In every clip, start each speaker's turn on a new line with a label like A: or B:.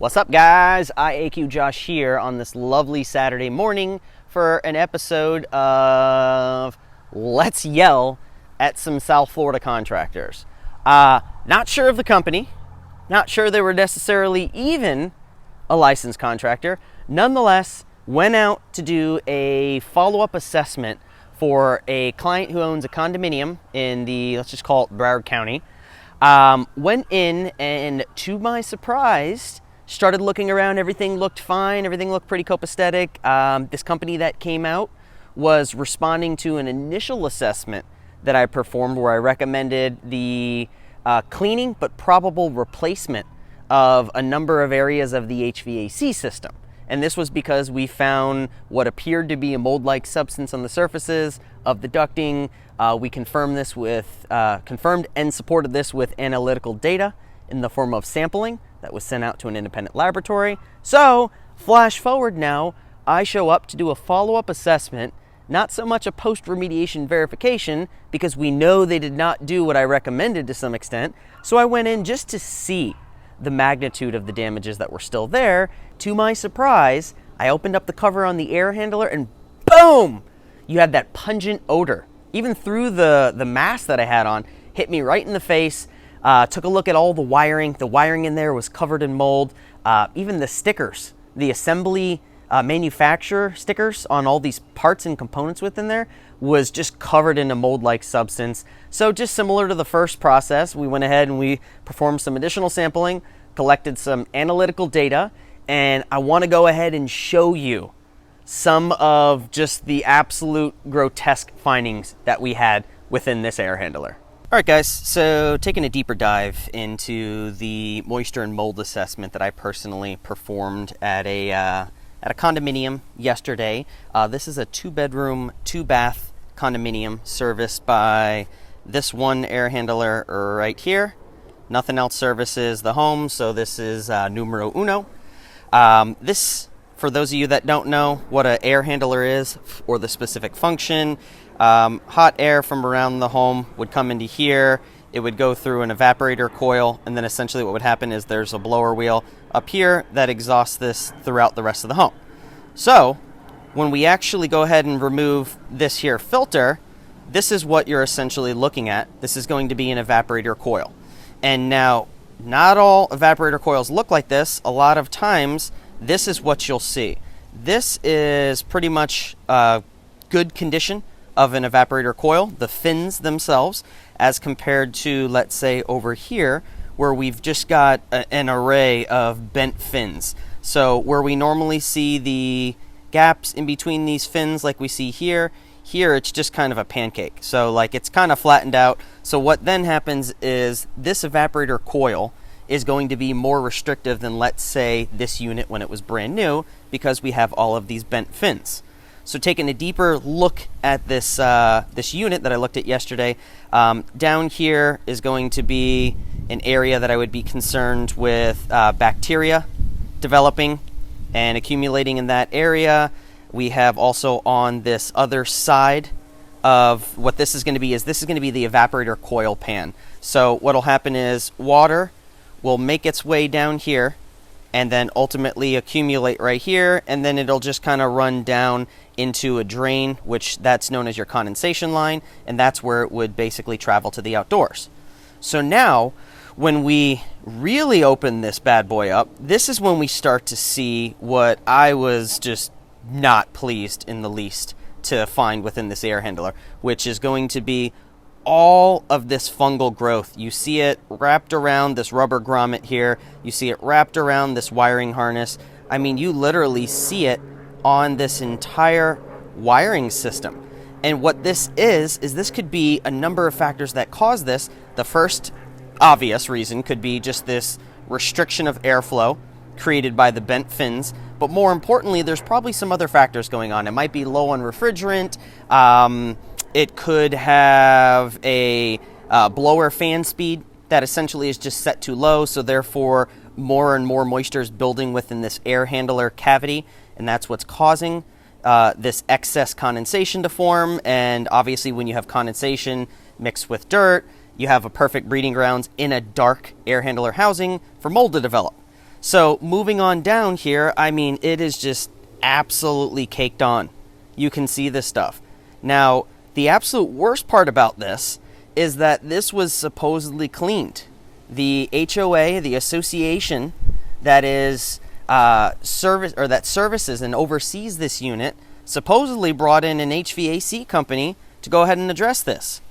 A: What's up, guys? IAQ Josh here on this lovely Saturday morning for an episode of Let's Yell at some South Florida contractors. Not sure of the company, not sure they were necessarily even a licensed contractor. Nonetheless, went out to do a follow-up assessment for a client who owns a condominium in the, let's just call it Broward County. Went in and, to my surprise, started looking around. Everything looked fine. Everything looked pretty copacetic. This company that came out was responding to an initial assessment that I performed where I recommended the cleaning but probable replacement of a number of areas of the HVAC system. And this was because we found what appeared to be a mold-like substance on the surfaces of the ducting. We confirmed and supported this with analytical data in the form of sampling that was sent out to an independent laboratory. So, flash forward now, I show up to do a follow-up assessment, not so much a post-remediation verification, because we know they did not do what I recommended to some extent. So I went in just to see the magnitude of the damages that were still there. To my surprise, I opened up the cover on the air handler and boom! You had that pungent odor. Even through the mask that I had on, hit me right in the face. Took a look at all the wiring. The wiring in there was covered in mold. Even the stickers, the assembly manufacturer stickers on all these parts and components within there was just covered in a mold-like substance. So just similar to the first process, we went ahead and we performed some additional sampling, collected some analytical data, and I want to go ahead and show you some of just the absolute grotesque findings that we had within this air handler. All right, guys, so taking a deeper dive into the moisture and mold assessment that I personally performed at a condominium yesterday. This is a 2-bedroom, 2-bath condominium serviced by this one air handler right here. Nothing else services the home, so this is numero uno. This, for those of you that don't know what an air handler is or the specific function, hot air from around the home would come into here. It would go through an evaporator coil, and then essentially what would happen is there's a blower wheel up here that exhausts this throughout the rest of the home. So when we actually go ahead and remove this here filter, this is what you're essentially looking at. This is going to be an evaporator coil. And now, not all evaporator coils look like this. A lot of times, this is what you'll see. This is pretty much good condition of an evaporator coil, the fins themselves, as compared to, let's say, over here, where we've just got an array of bent fins. So where we normally see the gaps in between these fins like we see here, it's just kind of a pancake. So like it's kind of flattened out. So what then happens is this evaporator coil is going to be more restrictive than, let's say, this unit when it was brand new, because we have all of these bent fins. So taking a deeper look at this this unit that I looked at yesterday, down here is going to be an area that I would be concerned with bacteria developing and accumulating in that area. We have also on this other side of what this is going to be the evaporator coil pan. So what will happen is water will make its way down here and then ultimately accumulate right here, and then it'll just kind of run down into a drain, which that's known as your condensation line, and that's where it would basically travel to the outdoors. So now, when we really open this bad boy up, this is when we start to see what I was just not pleased in the least to find within this air handler, which is going to be all of this fungal growth. You see it wrapped around this rubber grommet here. You see it wrapped around this wiring harness. I mean, you literally see it on this entire wiring system. And what this is this could be a number of factors that cause this. The first obvious reason could be just this restriction of airflow created by the bent fins. But more importantly, there's probably some other factors going on. It might be low on refrigerant. It could have a blower fan speed that essentially is just set too low, so therefore more and more moisture is building within this air handler cavity, and that's what's causing this excess condensation to form. And obviously when you have condensation mixed with dirt, you have a perfect breeding grounds in a dark air handler housing for mold to develop. So moving on down here, I mean, it is just absolutely caked on. You can see this stuff. Now, the absolute worst part about this is that this was supposedly cleaned. The HOA, the association that is that services and oversees this unit, supposedly brought in an HVAC company to go ahead and address this.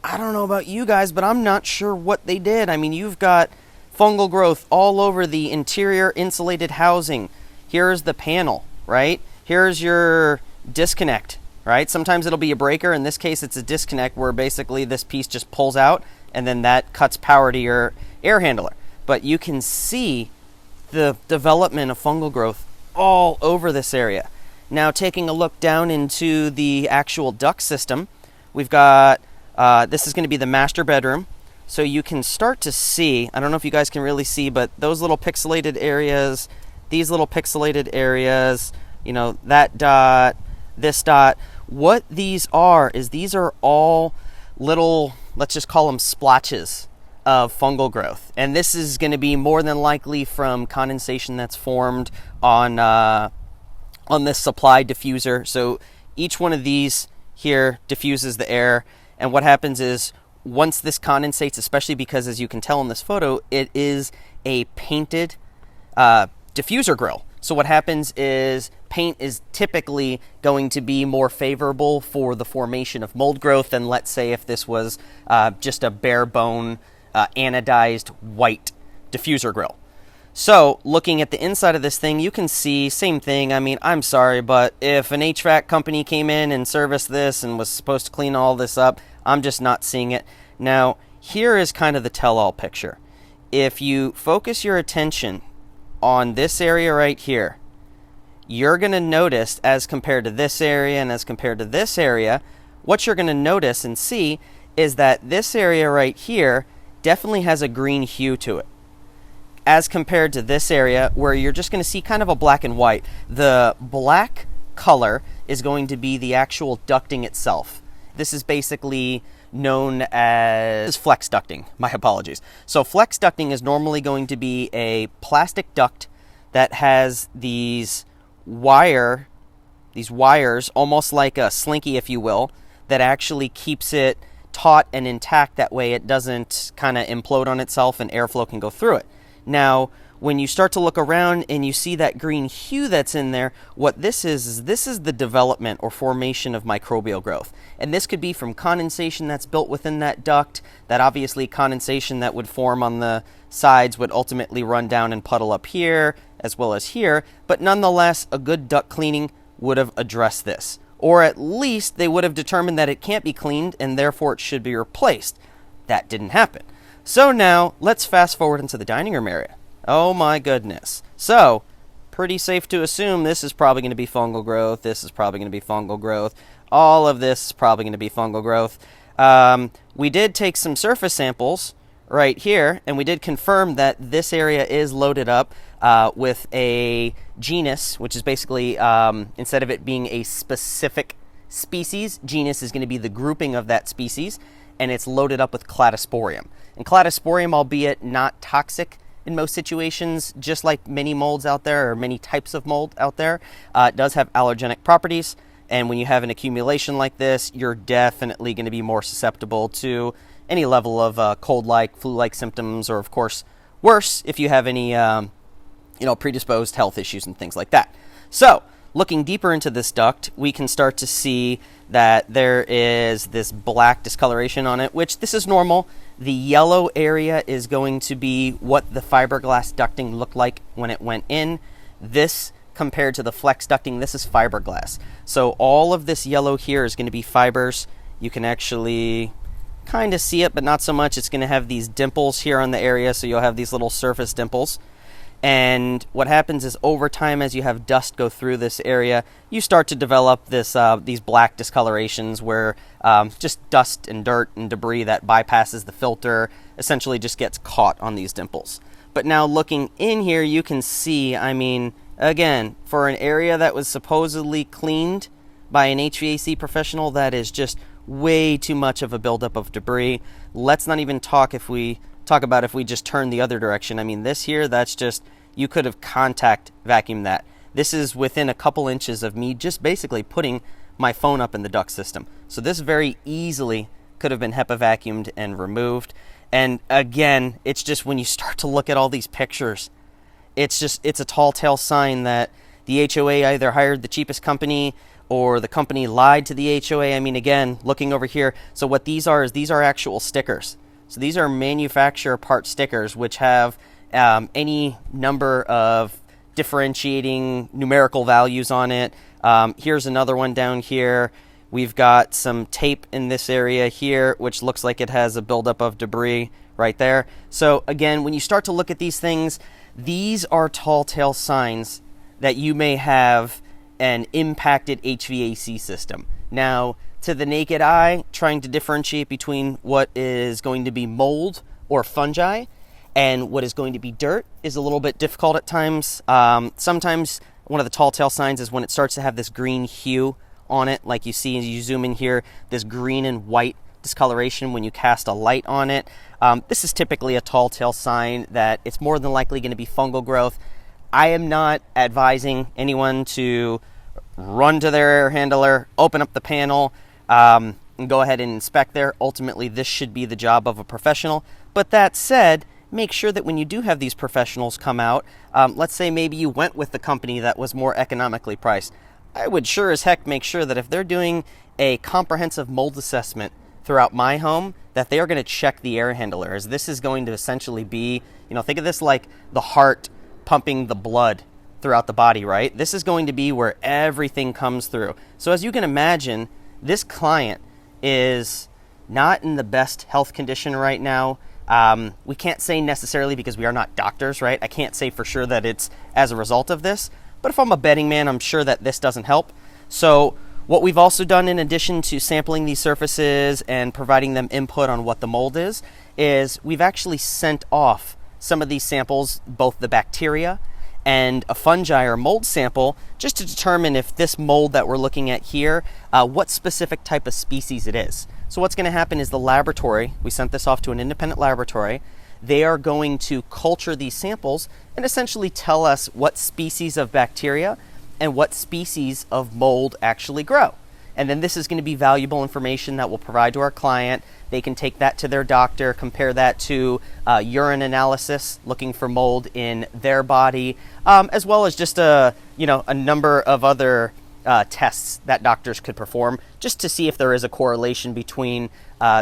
A: I don't know about you guys, but I'm not sure what they did. I mean, you've got fungal growth all over the interior insulated housing. Here's the panel, right? Here's your disconnect, right? Sometimes it'll be a breaker. In this case, it's a disconnect where basically this piece just pulls out and then that cuts power to your air handler. But you can see the development of fungal growth all over this area. Now, taking a look down into the actual duct system, we've got, this is going to be the master bedroom. So you can start to see, I don't know if you guys can really see, but those little pixelated areas, these little pixelated areas, you know, that dot, this dot, what these are is these are all little, let's just call them splotches of fungal growth. And this is going to be more than likely from condensation that's formed on this supply diffuser. So each one of these here diffuses the air. And what happens is once this condensates, especially because as you can tell in this photo, it is a painted diffuser grill. So what happens is paint is typically going to be more favorable for the formation of mold growth than, let's say, if this was just a bare bone anodized white diffuser grill. So looking at the inside of this thing, you can see same thing. I mean, I'm sorry, but if an HVAC company came in and serviced this and was supposed to clean all this up, I'm just not seeing it. Now, here is kind of the tell-all picture. If you focus your attention on this area right here, you're going to notice, as compared to this area and as compared to this area, what you're going to notice and see is that this area right here definitely has a green hue to it, as compared to this area where you're just going to see kind of a black and white. The black color is going to be the actual ducting itself. This is basically known as flex ducting. My apologies. So flex ducting is normally going to be a plastic duct that has these wires, almost like a slinky, if you will, that actually keeps it taut and intact. That way it doesn't kind of implode on itself and airflow can go through it. Now, when you start to look around and you see that green hue that's in there, what this is the development or formation of microbial growth. And this could be from condensation that's built within that duct, that obviously condensation that would form on the sides would ultimately run down and puddle up here as well as here. But nonetheless, a good duct cleaning would have addressed this. Or at least they would have determined that it can't be cleaned and therefore it should be replaced. That didn't happen. So now let's fast forward into the dining room area. Oh my goodness. So, pretty safe to assume this is probably going to be fungal growth. This is probably going to be fungal growth. All of this is probably going to be fungal growth. We did take some surface samples right here, and we did confirm that this area is loaded up with a genus, which is basically, instead of it being a specific species, genus is going to be the grouping of that species, and it's loaded up with cladosporium. And cladosporium, albeit not toxic in most situations, just like many molds out there, or many types of mold out there, it does have allergenic properties. And when you have an accumulation like this, you're definitely going to be more susceptible to any level of cold-like, flu-like symptoms, or of course, worse if you have any, predisposed health issues and things like that. So, looking deeper into this duct, we can start to see that there is this black discoloration on it, which this is normal. The yellow area is going to be what the fiberglass ducting looked like when it went in. This, compared to the flex ducting, this is fiberglass. So all of this yellow here is going to be fibers. You can actually kind of see it, but not so much. It's going to have these dimples here on the area, so you'll have these little surface dimples. And what happens is over time, as you have dust go through this area, you start to develop this these black discolorations where just dust and dirt and debris that bypasses the filter essentially just gets caught on these dimples. But now looking in here, you can see, I mean, again, for an area that was supposedly cleaned by an HVAC professional, that is just way too much of a buildup of debris. Let's not even talk about if we just turn the other direction. I mean, this here, that's just you could have contact vacuumed that. This is within a couple inches of me just basically putting my phone up in the duct system. So this very easily could have been HEPA vacuumed and removed. And again, it's just when you start to look at all these pictures, it's a tall tale sign that the HOA either hired the cheapest company or the company lied to the HOA. I mean, again, looking over here, so what these are is these are actual stickers. So these are manufacturer part stickers, which have any number of differentiating numerical values on it. Here's another one down here. We've got some tape in this area here, which looks like it has a buildup of debris right there. So again, when you start to look at these things, these are tall tale signs that you may have an impacted HVAC system. Now, to the naked eye, trying to differentiate between what is going to be mold or fungi and what is going to be dirt is a little bit difficult at times. Sometimes one of the tall tale signs is when it starts to have this green hue on it, like you see as you zoom in here, this green and white discoloration when you cast a light on it. This is typically a tall tale sign that it's more than likely going to be fungal growth. I am not advising anyone to run to their air handler, open up the panel, and go ahead and inspect there. Ultimately, this should be the job of a professional. But that said, make sure that when you do have these professionals come out, let's say maybe you went with the company that was more economically priced. I would sure as heck make sure that if they're doing a comprehensive mold assessment throughout my home, that they are going to check the air handler, as this is going to essentially be, think of this like the heart pumping the blood throughout the body, right? This is going to be where everything comes through. So as you can imagine, this client is not in the best health condition right now. We can't say necessarily because we are not doctors, right? I can't say for sure that it's as a result of this, but if I'm a betting man, I'm sure that this doesn't help. So what we've also done in addition to sampling these surfaces and providing them input on what the mold is we've actually sent off some of these samples, both the bacteria and a fungi or mold sample, just to determine if this mold that we're looking at here, what specific type of species it is. So what's going to happen is the laboratory, we sent this off to an independent laboratory, they are going to culture these samples and essentially tell us what species of bacteria and what species of mold actually grow. And then this is going to be valuable information that we'll provide to our client. They can take that to their doctor, compare that to urine analysis, looking for mold in their body, as well as just a number of other tests that doctors could perform just to see if there is a correlation between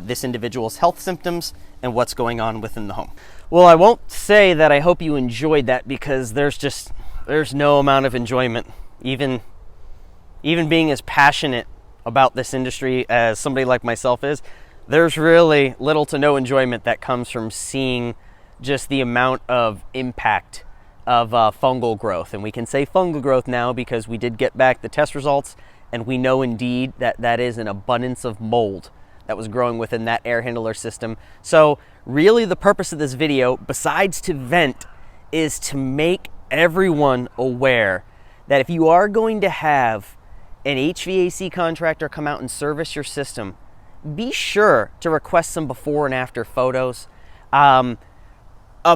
A: this individual's health symptoms and what's going on within the home. Well, I won't say that I hope you enjoyed that, because there's no amount of enjoyment, even being as passionate about this industry as somebody like myself is. There's really little to no enjoyment that comes from seeing just the amount of impact of fungal growth. And we can say fungal growth now because we did get back the test results, and we know indeed that that is an abundance of mold that was growing within that air handler system. So really the purpose of this video, besides to vent, is to make everyone aware that if you are going to have an HVAC contractor come out and service your system, be sure to request some before and after photos. A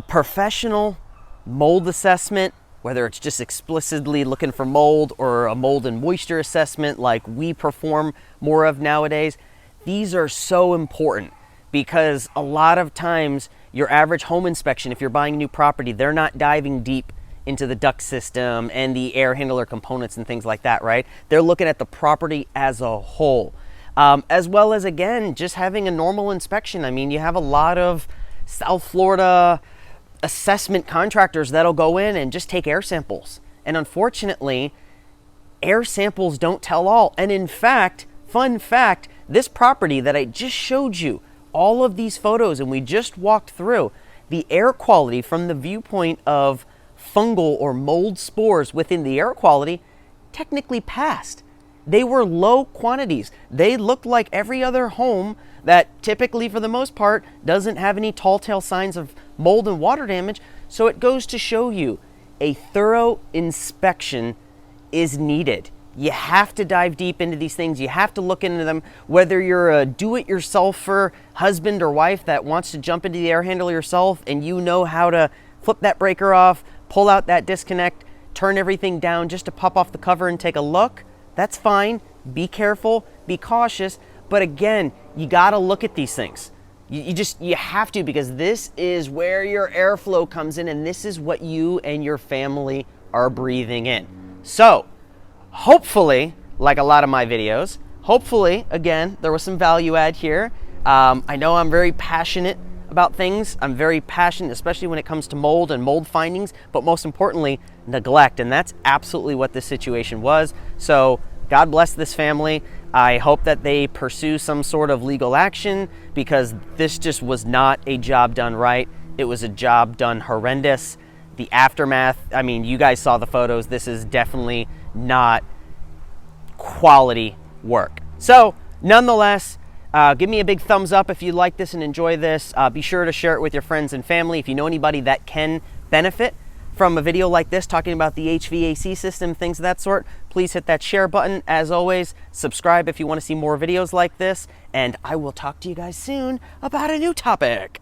A: professional mold assessment, whether it's just explicitly looking for mold or a mold and moisture assessment like we perform more of nowadays, these are so important, because a lot of times your average home inspection, if you're buying a new property, they're not diving deep into the duct system and the air handler components and things like that, right? They're looking at the property as a whole, as well as, again, just having a normal inspection. I mean, you have a lot of South Florida assessment contractors that'll go in and just take air samples. And unfortunately, air samples don't tell all. And in fact, fun fact, this property that I just showed you, all of these photos, and we just walked through, the air quality from the viewpoint of fungal or mold spores within the air quality technically passed. They were low quantities. They looked like every other home that typically, for the most part, doesn't have any tall tale signs of mold and water damage. So it goes to show you a thorough inspection is needed. You have to dive deep into these things. You have to look into them, whether you're a do-it-yourselfer husband or wife that wants to jump into the air handler yourself and you know how to flip that breaker off, pull out that disconnect, turn everything down just to pop off the cover and take a look, that's fine. Be careful, be cautious, but again, you gotta look at these things. You have to, because this is where your airflow comes in, and this is what you and your family are breathing in. So, hopefully, like a lot of my videos, hopefully, again, there was some value add here. I know I'm very passionate about things. I'm very passionate, especially when it comes to mold and mold findings, but most importantly, neglect, and that's absolutely what this situation was. So, God bless this family. I hope that they pursue some sort of legal action, because this just was not a job done right. It was a job done horrendous. The aftermath, I mean, you guys saw the photos. This is definitely not quality work. So, nonetheless, give me a big thumbs up if you like this and enjoy this. Be sure to share it with your friends and family. If you know anybody that can benefit from a video like this talking about the HVAC system, things of that sort, please hit that share button. As always, subscribe if you want to see more videos like this, and I will talk to you guys soon about a new topic.